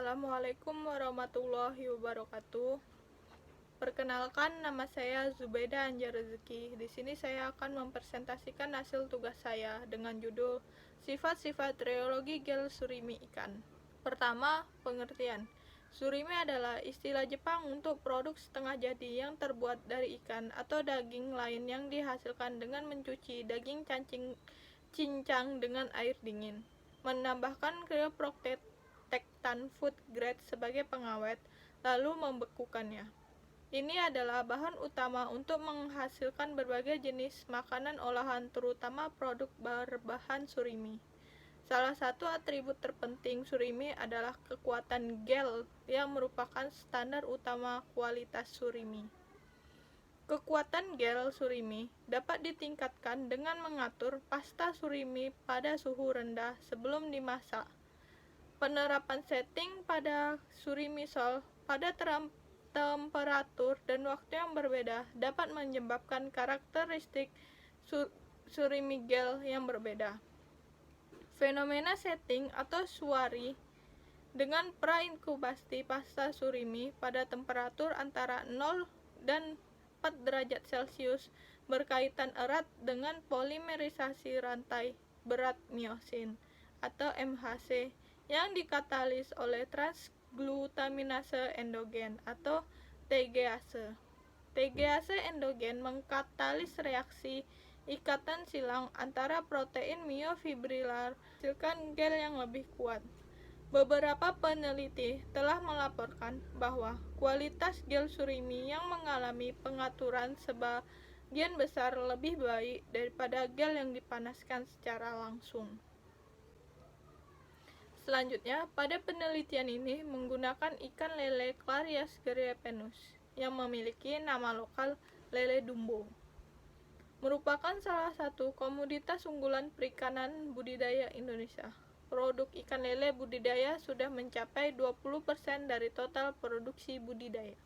Assalamualaikum warahmatullahi wabarakatuh. Perkenalkan, nama saya Zubaida Anjar Rezeki. Di sini saya akan mempresentasikan hasil tugas saya dengan judul Sifat-sifat reologi gel surimi ikan. Pertama, pengertian. Surimi adalah istilah Jepang untuk produk setengah jadi yang terbuat dari ikan atau daging lain yang dihasilkan dengan mencuci daging cincang dengan air dingin, menambahkan cryoprotectant food grade sebagai pengawet, lalu membekukannya. Ini adalah bahan utama untuk menghasilkan berbagai jenis makanan olahan, terutama produk berbahan surimi. Salah satu atribut terpenting surimi adalah kekuatan gel yang merupakan standar utama kualitas surimi. Kekuatan gel surimi dapat ditingkatkan dengan mengatur pasta surimi pada suhu rendah sebelum dimasak. Penerapan setting pada surimi sol pada temperatur dan waktu yang berbeda dapat menyebabkan karakteristik surimi gel yang berbeda. Fenomena setting atau suari dengan prainkubasi pasta surimi pada temperatur antara 0 dan 4 derajat Celcius berkaitan erat dengan polimerisasi rantai berat miosin atau MHC yang dikatalis oleh transglutaminase endogen atau TGase. TGase endogen mengkatalis reaksi ikatan silang antara protein miofibrilar menghasilkan gel yang lebih kuat. Beberapa peneliti telah melaporkan bahwa kualitas gel surimi yang mengalami pengaturan sebagian besar lebih baik daripada gel yang dipanaskan secara langsung. Selanjutnya, pada penelitian ini menggunakan ikan lele Clarias gryphenus yang memiliki nama lokal lele dumbo. Merupakan salah satu komoditas unggulan perikanan budidaya Indonesia. Produk ikan lele budidaya sudah mencapai 20% dari total produksi budidaya.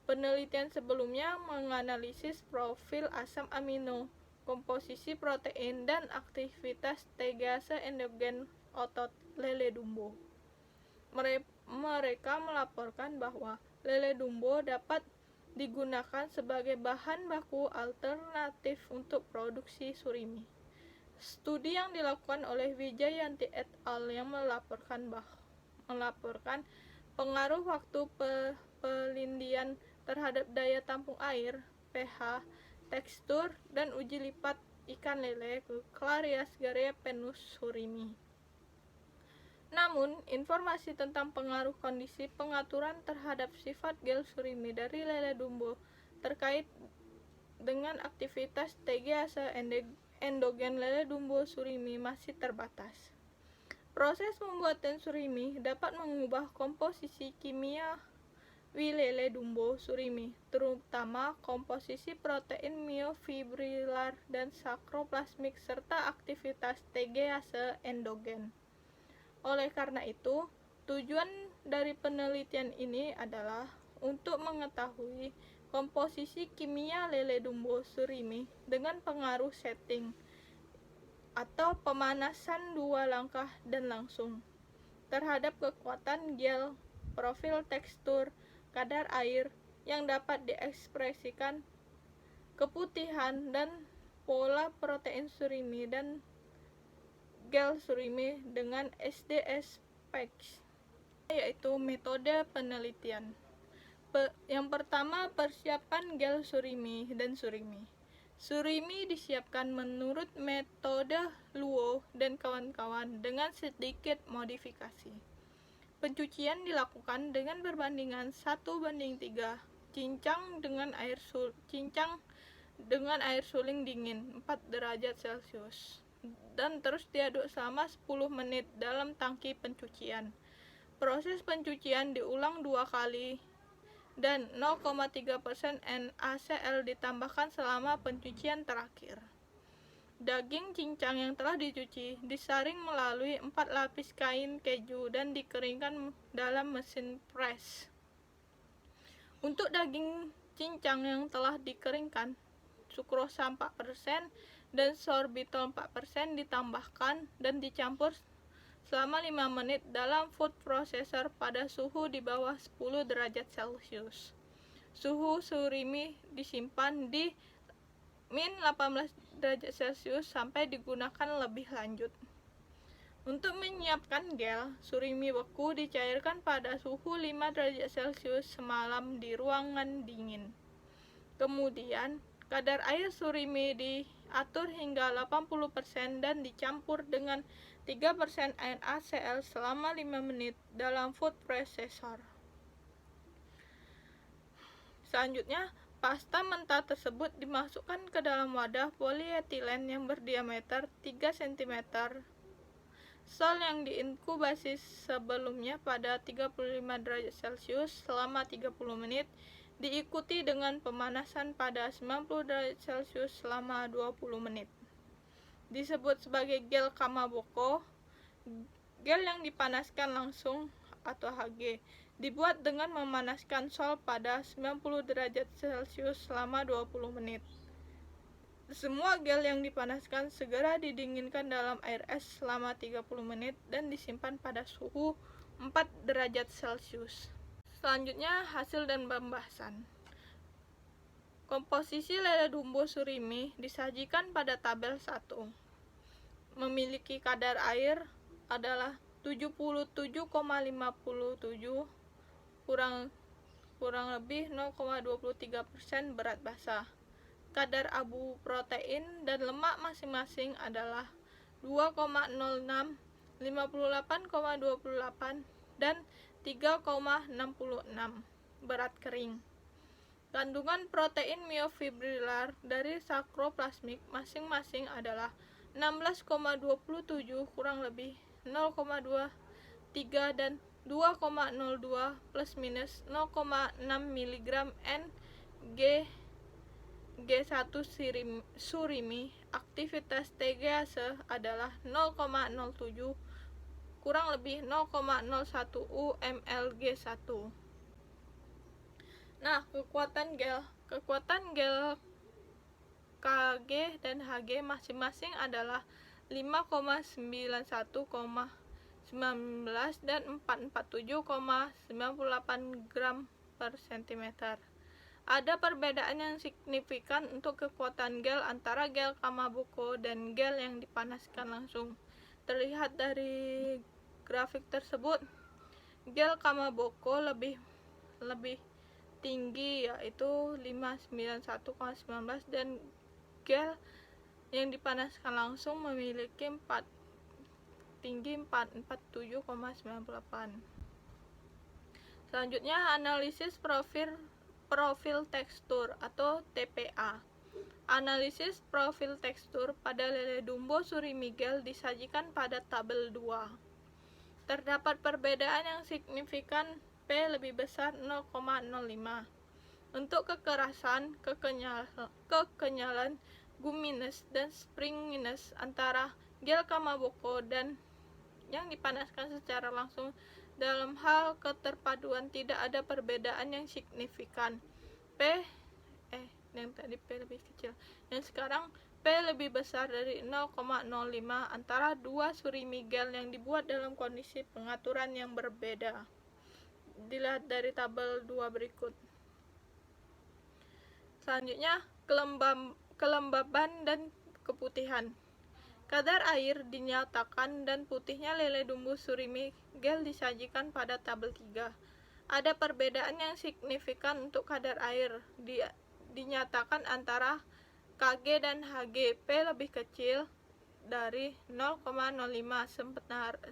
Penelitian sebelumnya menganalisis profil asam amino, komposisi protein, dan aktivitas TGase endogen otot lele dumbo. Mereka melaporkan bahwa lele dumbo dapat digunakan sebagai bahan baku alternatif untuk produksi surimi. Studi yang dilakukan oleh Wijayanti et al. Yang melaporkan pengaruh waktu pelindian terhadap daya tampung air, pH, tekstur, dan uji lipat ikan lele Clarias gryphenus surimi. Namun, informasi tentang pengaruh kondisi pengaturan terhadap sifat gel surimi dari lele dumbo terkait dengan aktivitas TGase endogen lele dumbo surimi masih terbatas. Proses pembuatan surimi dapat mengubah komposisi kimiawi lele dumbo surimi, terutama komposisi protein miofibrilar dan sakroplasmik serta aktivitas TGase endogen. Oleh karena itu, tujuan dari penelitian ini adalah untuk mengetahui komposisi kimia lele dumbo surimi dengan pengaruh setting atau pemanasan dua langkah dan langsung terhadap kekuatan gel, profil tekstur, kadar air yang dapat diekspresikan, keputihan, dan pola protein surimi dan gel surimi dengan SDS PEX, yaitu metode penelitian. Yang pertama, persiapan gel surimi dan surimi. Surimi disiapkan menurut metode Luo dan kawan-kawan dengan sedikit modifikasi. Pencucian dilakukan dengan perbandingan 1:3 cincang dengan air suling dingin 4 derajat Celcius dan terus diaduk selama 10 menit dalam tangki pencucian. Proses pencucian diulang 2 kali dan 0,3% NaCl ditambahkan selama pencucian terakhir. Daging cincang yang telah dicuci disaring melalui 4 lapis kain keju dan dikeringkan dalam mesin press. Untuk daging cincang yang telah dikeringkan, sukrosa 4% dan sorbitol 4% ditambahkan dan dicampur selama 5 menit dalam food processor pada suhu di bawah 10 derajat Celcius. Suhu surimi disimpan di min 18 derajat Celcius sampai digunakan lebih lanjut. Untuk menyiapkan gel, surimi beku dicairkan pada suhu 5 derajat Celcius semalam di ruangan dingin. Kemudian, kadar air surimi diatur hingga 80% dan dicampur dengan 3% air NaCl selama 5 menit dalam food processor. Selanjutnya, pasta mentah tersebut dimasukkan ke dalam wadah polietilen yang berdiameter 3 cm. Sol yang diinkubasi sebelumnya pada 35 derajat Celcius selama 30 menit diikuti dengan pemanasan pada 90 derajat Celcius selama 20 menit. Disebut sebagai gel kamaboko. Gel yang dipanaskan langsung atau HG dibuat dengan memanaskan sol pada 90 derajat Celcius selama 20 menit. Semua gel yang dipanaskan segera didinginkan dalam air es selama 30 menit dan disimpan pada suhu 4 derajat Celcius. Selanjutnya, hasil dan pembahasan. Komposisi lele dumbo surimi disajikan pada tabel 1. Memiliki kadar air adalah 77,57 kurang lebih 0,23% berat basa. Kadar abu protein dan lemak masing-masing adalah 2,06, 58,28 dan 3,66 berat kering. Kandungan protein myofibrilar dari sakroplasmik masing-masing adalah 16,27 kurang lebih 0,23 dan 2,02 plus minus 0,6 mg G1 surimi. Aktivitas TGase adalah 0,07 kurang lebih 0,01 UmLG1. Nah, kekuatan gel Kg dan Hg masing-masing adalah 5,91, 19 dan 447,98 gram per cm. Ada perbedaan yang signifikan untuk kekuatan gel antara gel kamaboko dan gel yang dipanaskan langsung. Terlihat dari grafik tersebut, gel kamaboko lebih tinggi, yaitu 591,19, dan gel yang dipanaskan langsung memiliki tinggi 447,98. Selanjutnya, analisis profil tekstur atau TPA. Analisis profil tekstur pada lele dumbo surimi gel disajikan pada tabel 2. Terdapat perbedaan yang signifikan. P lebih besar 0,05. Untuk kekerasan, kekenyalan, gumminess dan springiness antara gel kamaboko dan yang dipanaskan secara langsung, dalam hal keterpaduan tidak ada perbedaan yang signifikan. Yang tadi P lebih kecil, yang sekarang P lebih besar dari 0,05 antara dua surimi gel yang dibuat dalam kondisi pengaturan yang berbeda. Dilihat dari tabel 2 berikut. Selanjutnya, kelembaban dan keputihan. Kadar air dinyatakan dan putihnya lele dumbo surimi gel disajikan pada tabel 3. Ada perbedaan yang signifikan untuk kadar air dinyatakan antara Kg dan Hg. P lebih kecil dari 0,05,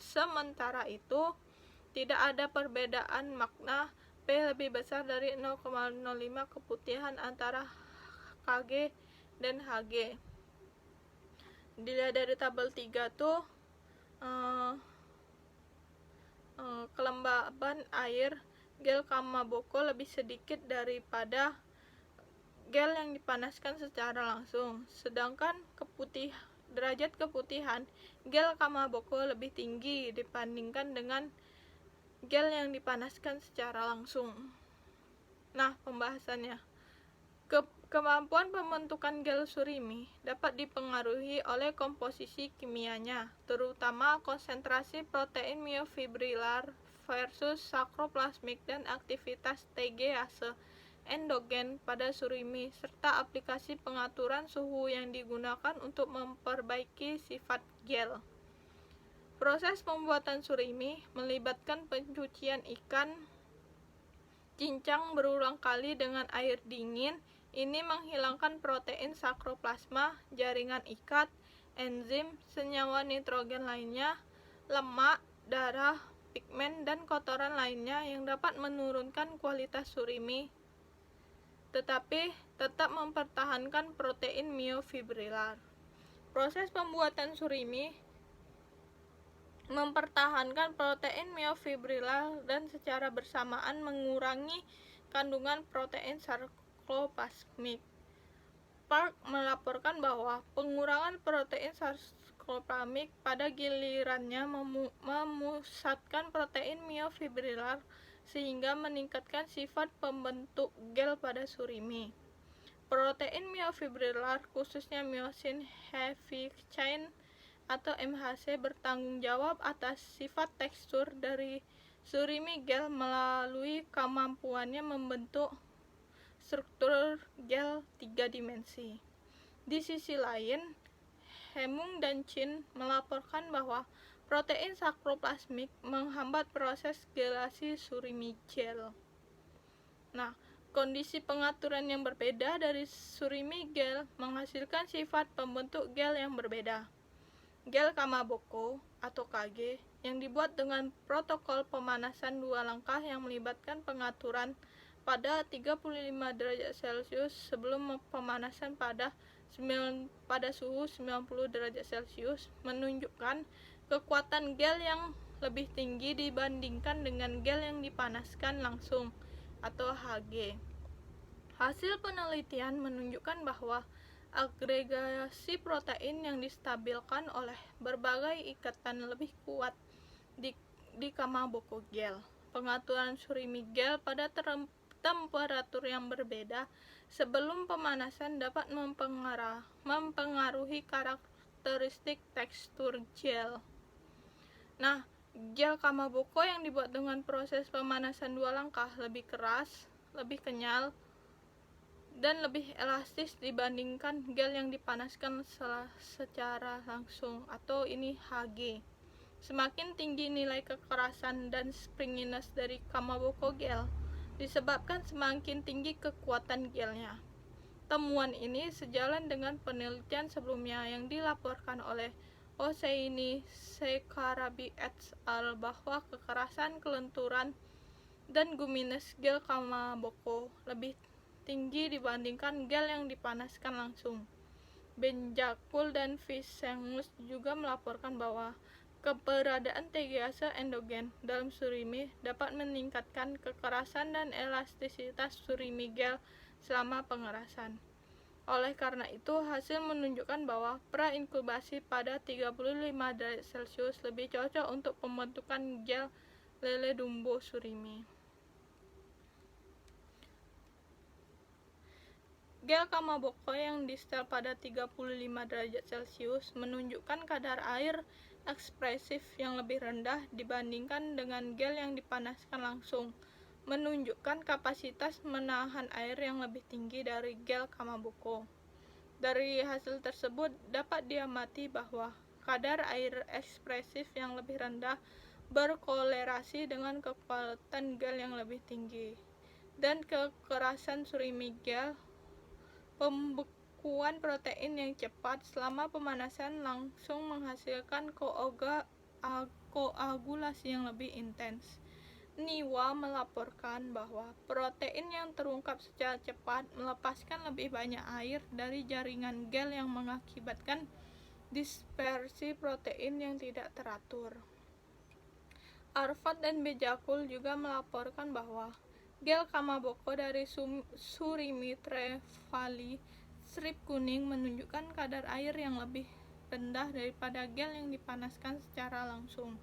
sementara itu tidak ada perbedaan makna. P lebih besar dari 0,05 keputihan antara Kg dan Hg. Dilihat dari tabel 3 tuh, kelembaban air gel kamaboko lebih sedikit daripada gel yang dipanaskan secara langsung, sedangkan derajat keputihan gel kamaboko lebih tinggi dibandingkan dengan gel yang dipanaskan secara langsung. Nah, pembahasannya, Kemampuan pembentukan gel surimi dapat dipengaruhi oleh komposisi kimianya, terutama konsentrasi protein myofibrilar versus sakroplasmik dan aktivitas TGase endogen pada surimi, serta aplikasi pengaturan suhu yang digunakan untuk memperbaiki sifat gel. Proses pembuatan surimi melibatkan pencucian ikan cincang berulang kali dengan air dingin. Ini menghilangkan protein sakroplasma, jaringan ikat, enzim, senyawa nitrogen lainnya, lemak, darah, pigmen, dan kotoran lainnya yang dapat menurunkan kualitas surimi, tetapi tetap mempertahankan protein myofibrilar. Proses pembuatan surimi mempertahankan protein myofibrilar dan secara bersamaan mengurangi kandungan protein sarkoplasmik. Park melaporkan bahwa pengurangan protein sarkoplasmik pada gilirannya memusatkan protein myofibrilar sehingga meningkatkan sifat pembentuk gel pada surimi. Protein myofibrilar, khususnya myosin heavy chain atau MHC, bertanggung jawab atas sifat tekstur dari surimi gel melalui kemampuannya membentuk struktur gel 3 dimensi. Di sisi lain, Hemung dan Chin melaporkan bahwa protein sakroplasmik menghambat proses gelasi surimi gel. Nah, kondisi pengaturan yang berbeda dari surimi gel menghasilkan sifat pembentuk gel yang berbeda. Gel Kamaboko atau KG yang dibuat dengan protokol pemanasan 2 langkah yang melibatkan pengaturan pada 35 derajat Celcius sebelum pemanasan pada suhu 90 derajat Celcius menunjukkan kekuatan gel yang lebih tinggi dibandingkan dengan gel yang dipanaskan langsung atau HG. Hasil penelitian menunjukkan bahwa agregasi protein yang distabilkan oleh berbagai ikatan lebih kuat di Kamaboko gel. Pengaturan surimi gel pada temperatur yang berbeda sebelum pemanasan dapat mempengaruhi karakteristik tekstur gel. Nah, gel Kamaboko yang dibuat dengan proses pemanasan 2 langkah lebih keras, lebih kenyal, dan lebih elastis dibandingkan gel yang dipanaskan secara langsung atau ini HG. Semakin tinggi nilai kekerasan dan springiness dari Kamaboko gel disebabkan semakin tinggi kekuatan gelnya. Temuan ini sejalan dengan penelitian sebelumnya yang dilaporkan oleh Hosseini Sekarabi et al. Bahwa kekerasan, kelenturan, dan gumminess gel Kamaboko lebih tinggi dibandingkan gel yang dipanaskan langsung. Benjakul dan Visengus juga melaporkan bahwa keberadaan TGase endogen dalam surimi dapat meningkatkan kekerasan dan elastisitas surimi gel selama pengerasan. Oleh karena itu, hasil menunjukkan bahwa pra-inkubasi pada 35 derajat Celcius lebih cocok untuk pembentukan gel lele dumbo surimi. Gel Kamaboko yang di-setel pada 35 derajat Celcius menunjukkan kadar air ekspresif yang lebih rendah dibandingkan dengan gel yang dipanaskan langsung, menunjukkan kapasitas menahan air yang lebih tinggi dari gel Kamaboko. Dari hasil tersebut dapat diamati bahwa kadar air ekspresif yang lebih rendah berkolerasi dengan kekuatan gel yang lebih tinggi dan kekerasan surimi gel. Pembekuan protein yang cepat selama pemanasan langsung menghasilkan koagulasi yang lebih intens. Niwa melaporkan bahwa protein yang terungkap secara cepat melepaskan lebih banyak air dari jaringan gel yang mengakibatkan dispersi protein yang tidak teratur. Arfat dan Bejakul juga melaporkan bahwa gel Kamaboko dari surimi trevally strip kuning menunjukkan kadar air yang lebih rendah daripada gel yang dipanaskan secara langsung.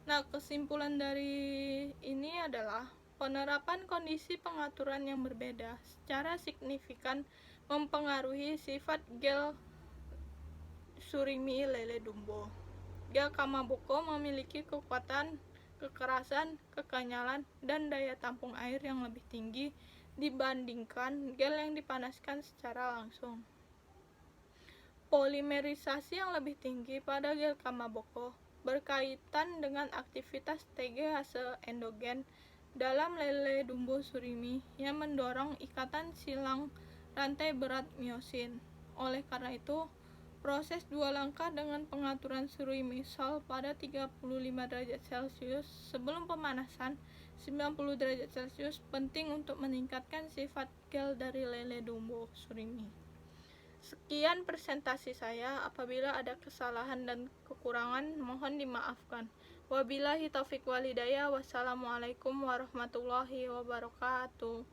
Nah, kesimpulan dari ini adalah Penerapan kondisi pengaturan yang berbeda secara signifikan mempengaruhi sifat gel surimi lele dumbo. Gel kamaboko memiliki kekuatan, kekerasan, kekenyalan, dan daya tampung air yang lebih tinggi dibandingkan gel yang dipanaskan secara langsung. Polimerisasi yang lebih tinggi pada gel kamaboko berkaitan dengan aktivitas TGase endogen dalam lele dumbo surimi yang mendorong ikatan silang rantai berat miosin. Oleh karena itu, proses 2 langkah dengan pengaturan surimi sol pada 35 derajat Celcius sebelum pemanasan 90 derajat Celcius penting untuk meningkatkan sifat gel dari lele dumbo surimi. Sekian presentasi saya. Apabila ada kesalahan dan kekurangan, mohon dimaafkan. Wabillahi taufiq walhidayah. Wassalamualaikum warahmatullahi wabarakatuh.